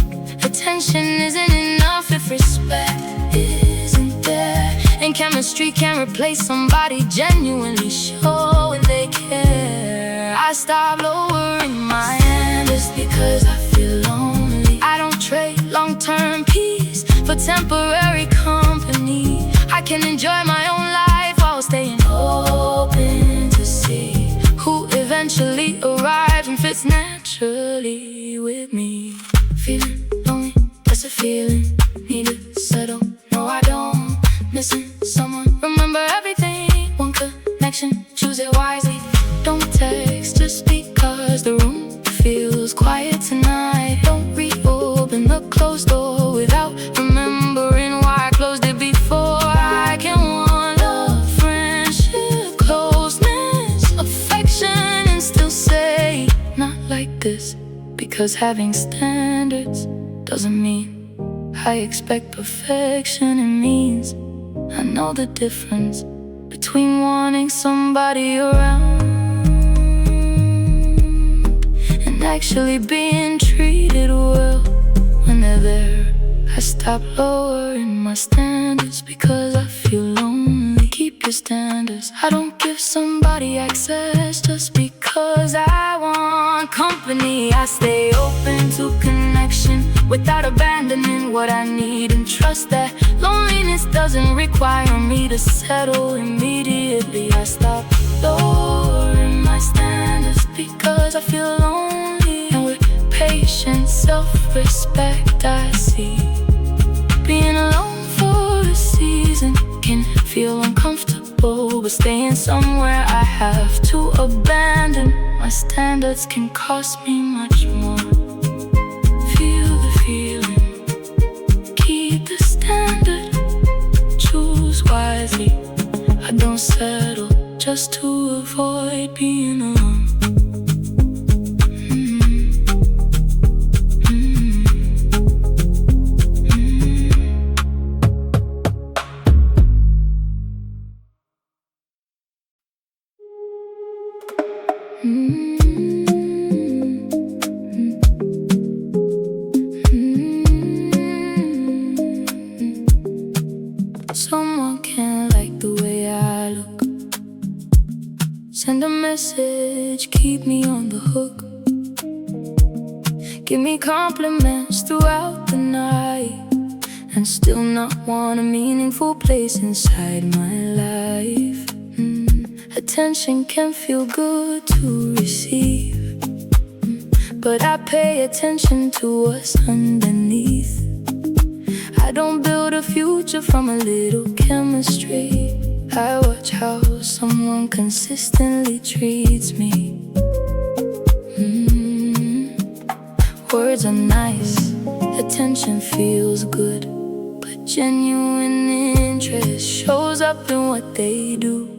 Attention isn't enough if respect isn't there, and chemistry can't replace somebody genuinely showing they care. I stop lowering my standards because I feel lonely. I don't trade long-term peace for temporary company. I can enjoy my own life while staying open to see who eventually arrives and fits naturally with me. Feeling lonely, that's a feeling. Need to settle, no I don't. Missing someone, remember everything. One connection, choose it wisely. Don't text just because the room feels quiet tonight. Don't reopen the closed door without remembering why I closed it before. I can want love, friendship, closeness, affection, and still say not like this. Because having standards doesn't mean I expect perfection. It means I know the difference between wanting somebody around and actually being treated well when they're there. I stop lowering my standards because I feel lonely. Keep your standards. I don't give somebody access just because I want company. I stay open to connection without abandoning what I need, and trust that loneliness doesn't require me to settle immediately. I stop lowering my standards because I feel lonely, and with patience, self-respect I see being alone for a season can feel uncomfortable, but staying somewhere I have to abandon my standards can cost me much more. Feel the feeling, keep the standard, choose wisely. I don't settle just to avoid being alone. Someone can't like the way I look. Send a message, keep me on the hook. Give me compliments throughout the night, and still not want a meaningful place inside my life. Attention can feel good to receive, but I pay attention to what's underneath. I don't build a future from a little chemistry. I watch how someone consistently treats me. Words are nice, attention feels good, but genuine interest shows up in what they do.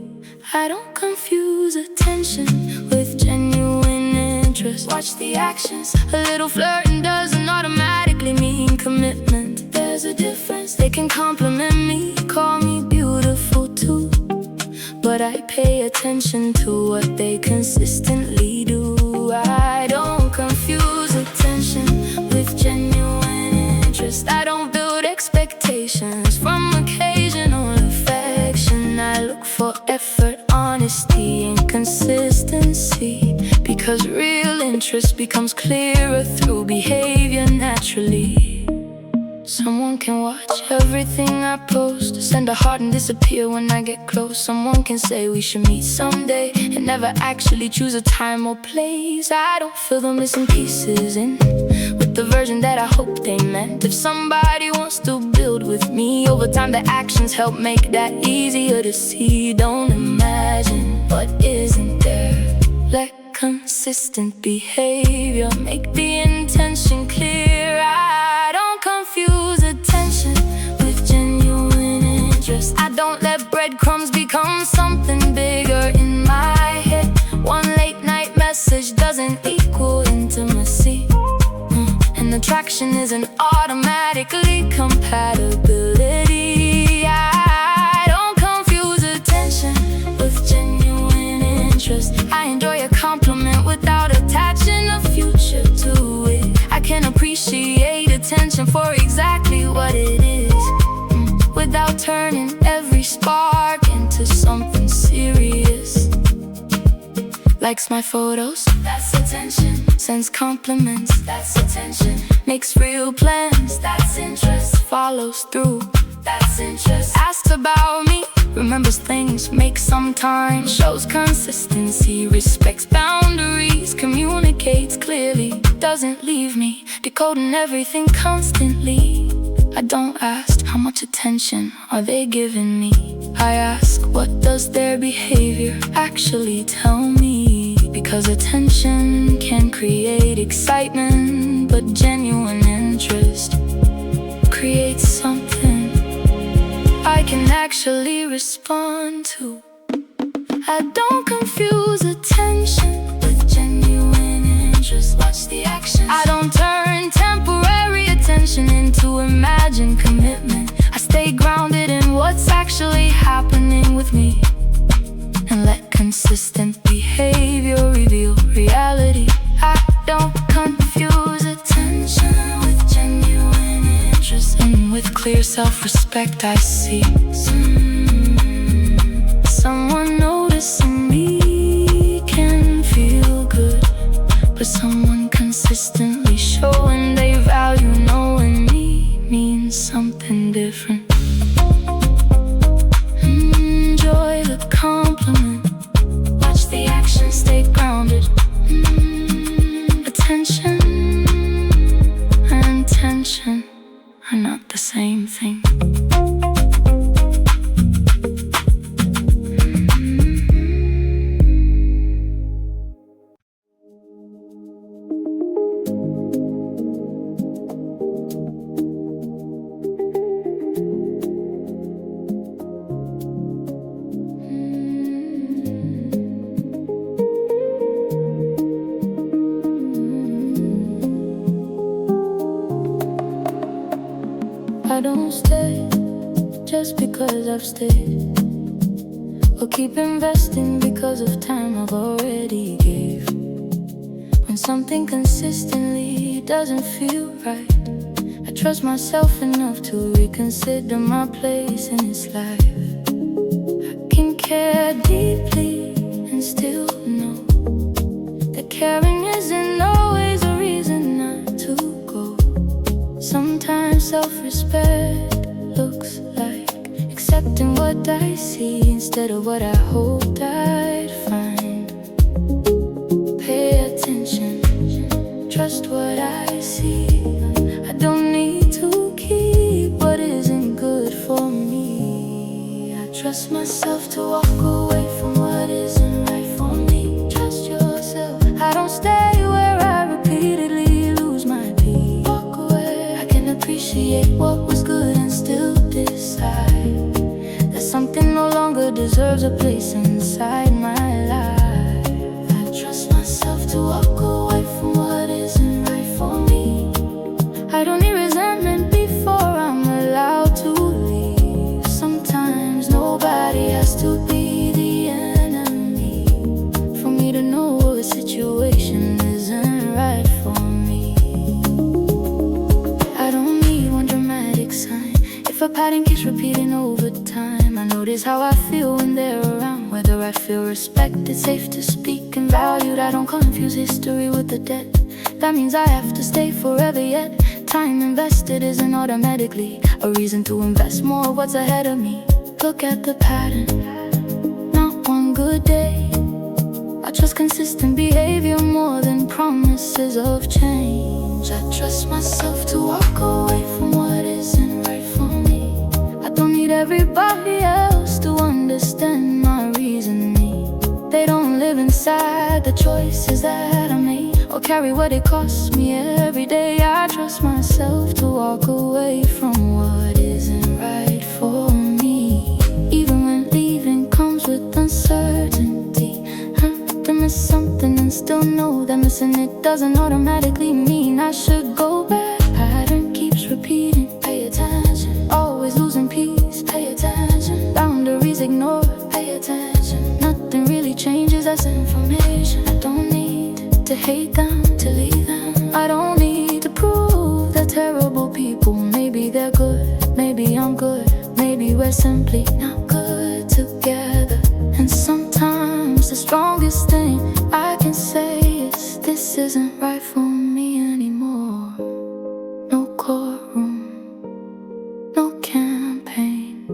I don't confuse attention with genuine interest. Watch the actions. A little flirting doesn't automatically mean commitment. There's a difference. They can compliment me, call me beautiful too, but I pay attention to what they consistently do. I don't confuse attention with genuine interest. I don't build expectations from occasional affection. I look for effort, honesty, and consistency, because real interest becomes clearer through behavior naturally. Someone can watch everything I post, send a heart and disappear when I get close. Someone can say we should meet someday and never actually choose a time or place. I don't fill the missing pieces in with the version that I hope they meant. If somebody wants to build with me, over time the actions help make that easier to see. Don't imagine what isn't there. Let consistent behavior make the intention clear. I don't confuse attention with genuine interest. I don't let breadcrumbs become something bigger in my head. One late night message doesn't equal intimacy, and attraction isn't automatically compatibility. I don't confuse attention with genuine interest. I enjoy a compliment without attaching a future to it. I can appreciate attention for exactly what it is, without turning every spark into something serious. Likes my photos, that's attention. Sends compliments, that's attention. Makes real plans, that's interest. Follows through, that's interest. Asks about me, remembers things, makes some time. Shows consistency, respects boundaries, communicates clearly, doesn't leave me decoding everything constantly. I don't ask how much attention are they giving me. I ask, what does their behavior actually tell me? Because attention can create excitement, but genuine interest creates something I can actually respond to. I don't confuse attention with genuine interest. Watch the action. I don't turn temporary attention into imagined commitment. I stay grounded in what's actually happening with me, and let consistent behavior reveal reality. I don't confuse attention with genuine interest, and with clear self-respect I see someone noticing me can feel good, but someone consistently showing they value knowing me means something different. Enjoy the compliment, watch the action, stay grounded. Attention and intention are not the same thing. I don't stay just because I've stayed, or keep investing because of time I've already gave. When something consistently doesn't feel right, I trust myself enough to reconsider my place in this life. I can care deeply and still know that caring isn't always a reason not to go. Sometimes self-respect looks like accepting what I see instead of what I hoped I'd find. Pay attention, trust what I see. I don't need to keep what isn't good for me. I trust myself to walk away from what isn't right for me. Trust yourself. I don't stay where I repeatedly lose my peace. Walk away. I can appreciate what was good and still decide that something no longer deserves a place inside my life. I trust myself to walk away from what isn't right for me. I don't need resentment before I'm allowed to leave. Sometimes nobody has to be the enemy for me to know a situation isn't right for me. I don't need one dramatic sign. If a pattern keeps repeating over time, I notice how I feel when they're around. Whether I feel respected, safe to speak, and valued. I don't confuse history with the debt. That means I have to stay forever yet. time invested isn't automatically a reason to invest more of what's ahead of me. Look at the pattern, not one good day. I trust consistent behavior more than promises of change. I trust myself to walk away from what isn't right for me. I don't need everybody else to understand my reasoning. They don't live inside the choices that I made, or carry what it costs me every day. I trust myself to walk away from what isn't right for me. Even when leaving comes with uncertainty, to miss something and still know that missing it doesn't automatically mean I should go back. Pattern keeps repeating, pay attention. Always losing peace, pay attention. Boundaries ignored, pay attention. Nothing really changes, that's information. I don't need to hate them, to leave them. I don't need to prove they're terrible people. Maybe they're good, maybe I'm good. Maybe we're simply not good together. And sometimes the strongest thing I can say is, this isn't right for me anymore. No courtroom, no campaign,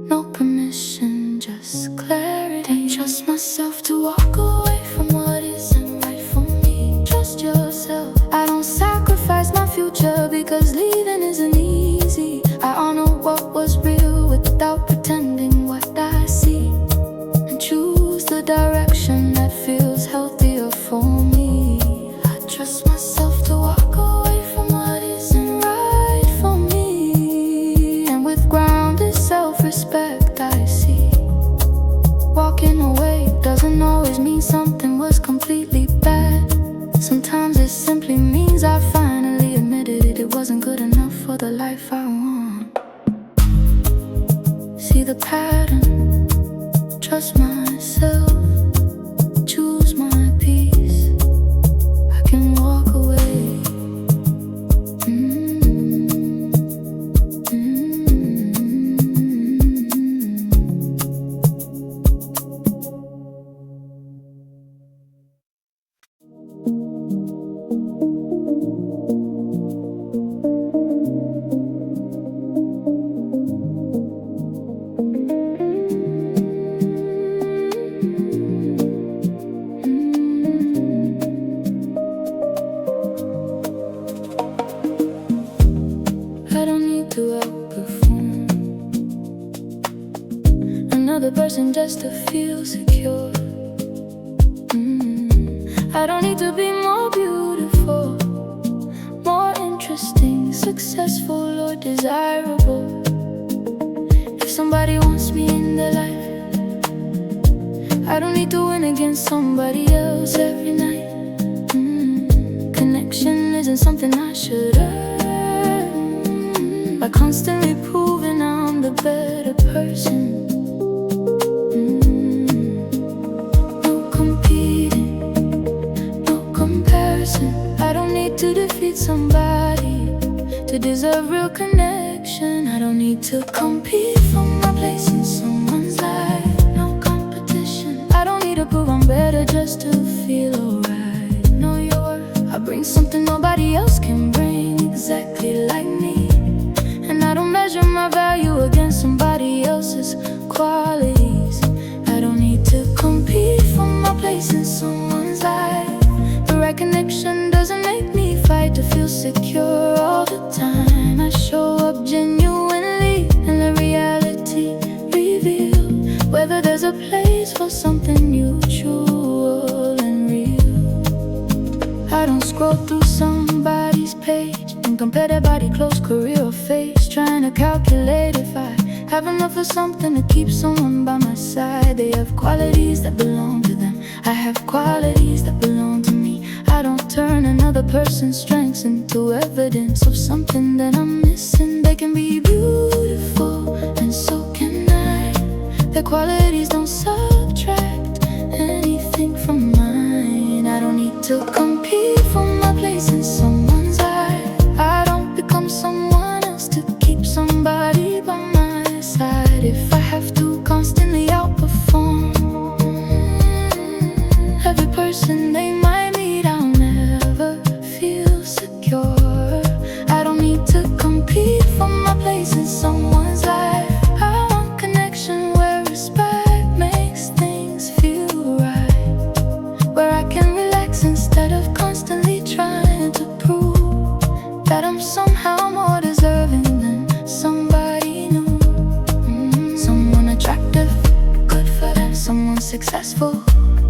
no permission, just clarity. I trust myself to walk away from what isn't right for me. Trust yourself. I don't sacrifice my future because leaving isn't easy. I honor what was real without pretending what I see, and choose the direction that feels healthier for me. I trust myself to walk away from what isn't right for me. And with grounded self-respect I see, walking away doesn't always mean something was completely bad. Sometimes it simply means I finally admitted it wasn't good enough for the life I want. See the pattern, trust myself, choose my peace. I can walk away. I don't need to outperform another person just to feel secure. I don't need to be more beautiful, more interesting, successful, or desirable. If somebody wants me in their life, I don't need to win against somebody else every night. Connection isn't something I should earn by constantly proving I'm the better person. No competing, no comparison. I don't need to defeat somebody to deserve real connection. I don't need to compete for my place in someone's life. No competition. I don't need to prove I'm better just to feel alright. Know your worth. I bring something nobody else can bring, exactly like me. And I don't measure my value against somebody else's qualities. I don't need to compete for my place in someone's life. The right connection doesn't make me fight to feel secure all the time. I show up genuinely, and the reality revealed whether there's a place for something mutual and real. I don't scroll through somebody's page and compare their body, clothes, career, or face, trying to calculate if I have enough of something to keep someone by my side. They have qualities that belong to them, I have qualities that belong to me. I don't turn another person's strengths into evidence of something that I'm missing. They can be beautiful, and so can I. Their qualities don't subtract anything from mine. I don't need to compete for my place in someone's life. I don't become someone else to keep somebody by my side. If I have to constantly outperform every person they might meet, I'll never feel secure. I that I'm somehow more deserving than somebody new. Someone attractive, good for them. Someone successful,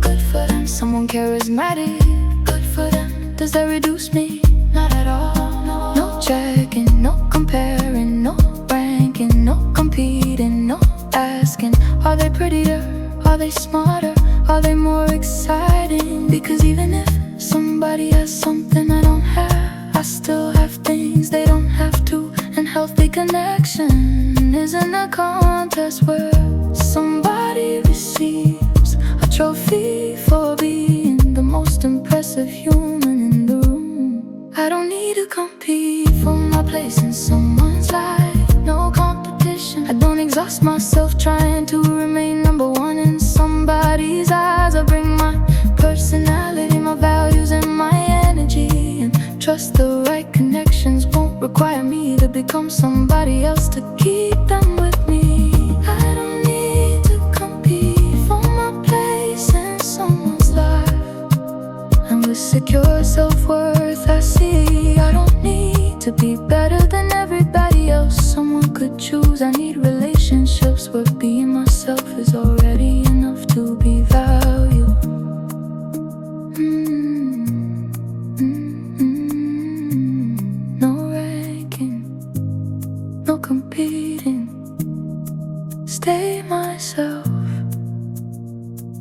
good for them. Someone charismatic, good for them. Does that reduce me? Not at all, no. No checking, no comparing, no ranking, no competing, no asking. Are they prettier? Are they smarter? Are they more exciting? Because even if somebody has something I don't have, I still have things they don't have to. And healthy connection isn't a contest where somebody receives a trophy for being the most impressive human in the room. I don't need to compete for my place in someone's life. No competition. I don't exhaust myself trying to remain number one in somebody's eyes. I bring my personality, my values, and my energy, and trust the right connections won't require me to become somebody else to keep them with me. I don't need to compete for my place in someone's life. And with secure self-worth I see I don't need to be better than everybody else someone could choose. I need relationships where being myself is already enough to be valued. No ranking, no competing. Stay myself.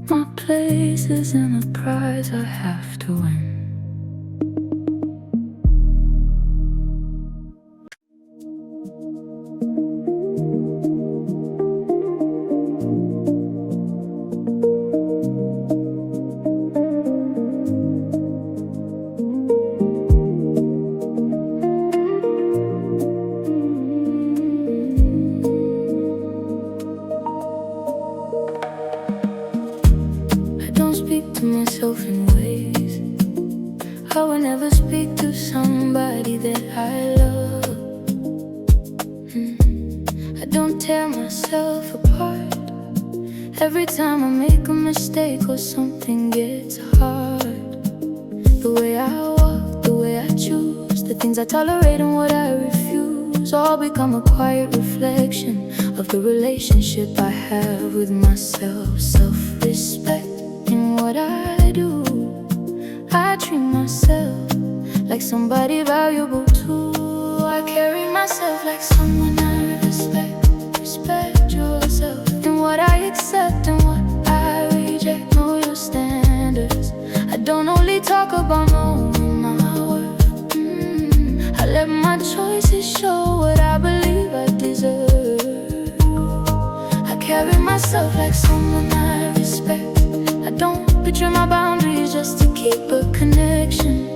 My place isn't a prize I have to win. To myself in ways I would never speak to somebody that I love. I don't tear myself apart every time I make a mistake or something gets hard. The way I walk, the way I choose, the things I tolerate and what I refuse, all become a quiet reflection of the relationship I have with myself. Self-respect in what I do, I treat myself like somebody valuable too. I carry myself like someone I respect. Respect yourself in what I accept and what I reject. Know your standards. I don't only talk about knowing my worth. I let my choices show what I believe I deserve. I carry myself like someone I respect. I don't betray my boundaries just to keep a connection.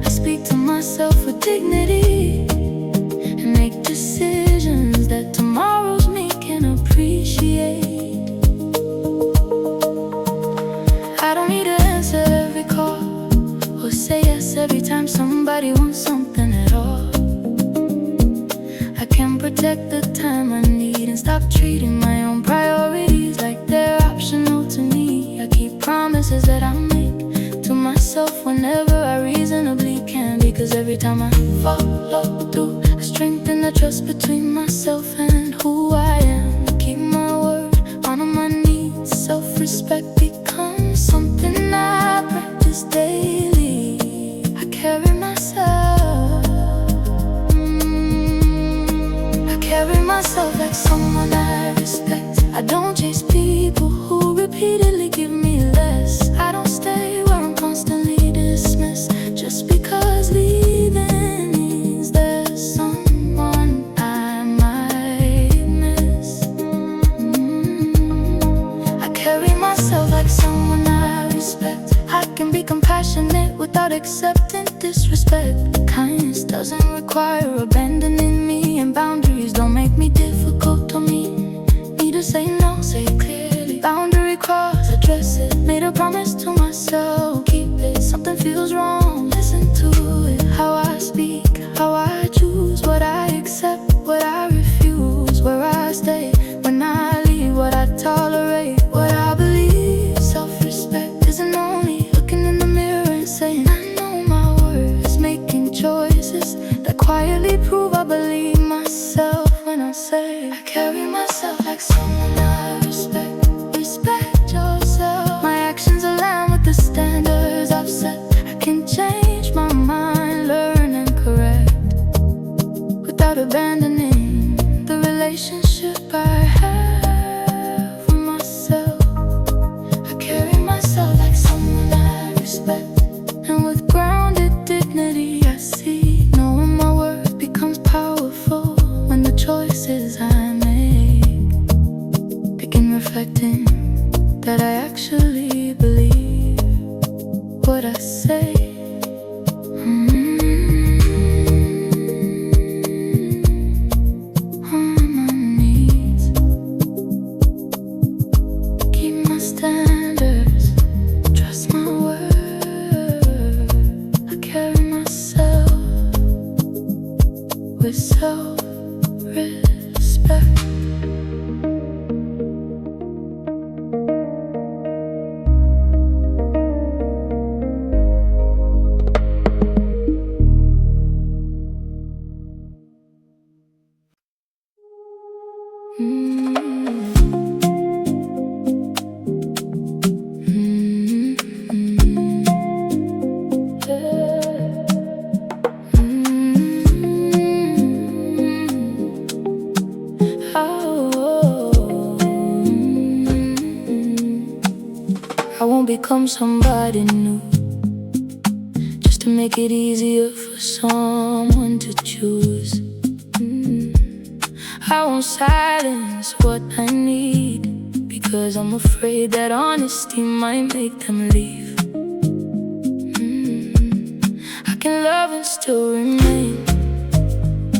I speak to myself with dignity and make decisions that tomorrow's me can appreciate. I don't need to answer every call or say yes every time somebody wants something at all. I can protect the time I need and stop treating my own priorities like they're optional to me. I keep promises that I make to myself whenever I reasonably can, because every time I follow through, I strengthen the trust between myself and who I am. Keep my word, honor my needs. Self-respect becomes something I practice daily. I carry myself, I carry myself like someone I respect. I don't chase people who repeatedly give me less. I don't stay where I'm constantly dismissed just because leaving means there's someone I might miss. I carry myself like someone I respect. I can be compassionate without accepting disrespect. Kindness doesn't require abandoning me, and boundaries don't make me difficult on me. Need to say no, say it clearly. Boundary cross, address it. Made a promise to myself, keep it. Something feels wrong, listen to it. How I speak, how I choose, what I accept, what I refuse, where I stay, when I leave, what I tolerate, what I believe. Self-respect isn't only looking in the mirror and saying I know my worth. It's making quietly prove I believe myself when I say I carry myself like someone I respect. Respect yourself. My actions align with the standards I've set. I can change my mind, learn and correct without abandoning the relationship I have with myself. I carry myself like someone I respect, and with grounded dignity I see, knowing my worth becomes powerful when the choices I make begin reflecting that I actually believe what I say. On my knees, keep my standards, trust my word. I carry myself with self-respect. I won't become somebody new just to make it easier for someone to choose. I won't silence what I need, because I'm afraid that honesty might make them leave. I can love and still remain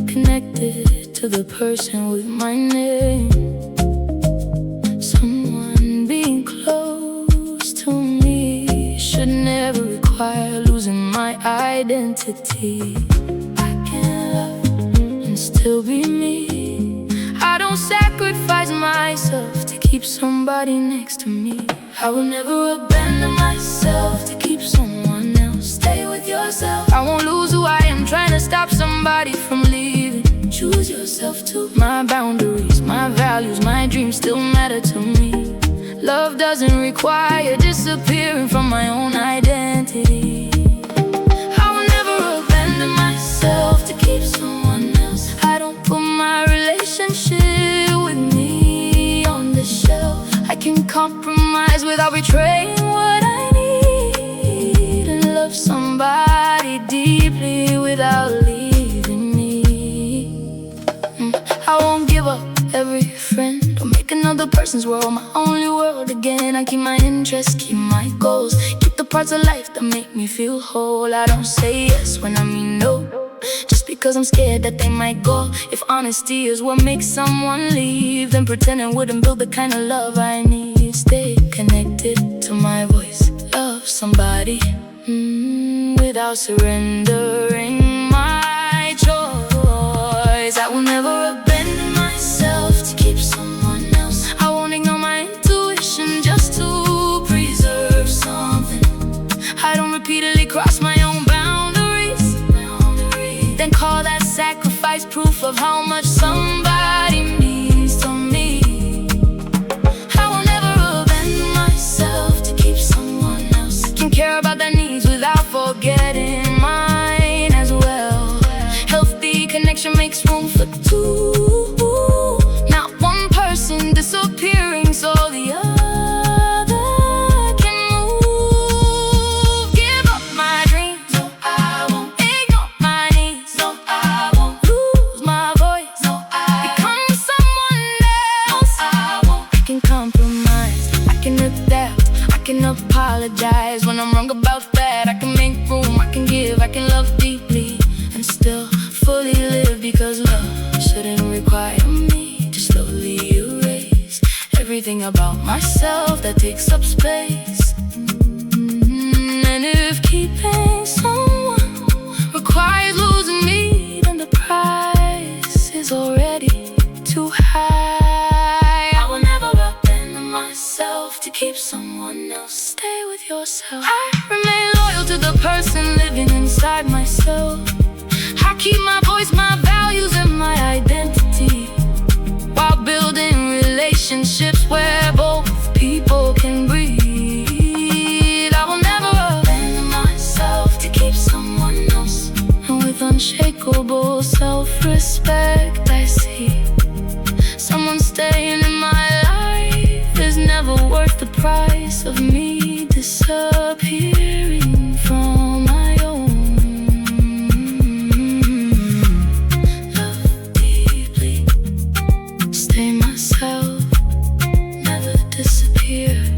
connected to the person with my name. Someone being close to me should never require losing my identity. I can love and still be me. I don't sacrifice myself to keep somebody next to me. I will never abandon myself to keep someone else. Stay with yourself. I won't lose who I am trying to stop somebody from leaving. Choose yourself too. My boundaries, my values, my dreams still matter to me. Love doesn't require disappearing from my own identity. I will never abandon myself to keep someone else. I don't put my relationship with me on the shelf. I can compromise without betraying what I need, and love somebody deeply without leaving me. I won't give up every friend or make another person's world my only world again. I keep my interests, keep my goals, keep the parts of life that make me feel whole. I don't say yes when I mean no, just because I'm scared that they might go. If honesty is what makes someone leave, then pretending wouldn't build the kind of love I need. Stay connected to my voice, love somebody without surrendering my choice. I will never abandon myself to keep someone else. I won't ignore my intuition just to preserve something. I don't repeatedly cross my own boundaries, then call that sacrifice proof of how much somebody means to me. I will never abandon myself to keep someone else. I can care about their needs without forgetting mine as well. Healthy connection makes room for two, not one person disappearing so the other can move. Give up my dreams, no I won't. Ignore my needs, no I won't. Lose my voice, no I become someone else, no I won't. I can compromise, I can adapt, I can apologize when I'm wrong about that. I can make room, I can give, I can love deeply and still fully live, because love shouldn't require me to slowly erase everything about myself that takes up space. And if keeping someone requires losing me, then the price is already too high. I will never abandon myself to keep someone else. Stay with yourself. I remain loyal to the person living inside myself. I keep my voice unshakable self-respect. I see someone staying in my life is never worth the price of me disappearing from my own. Love deeply, stay myself, never disappear.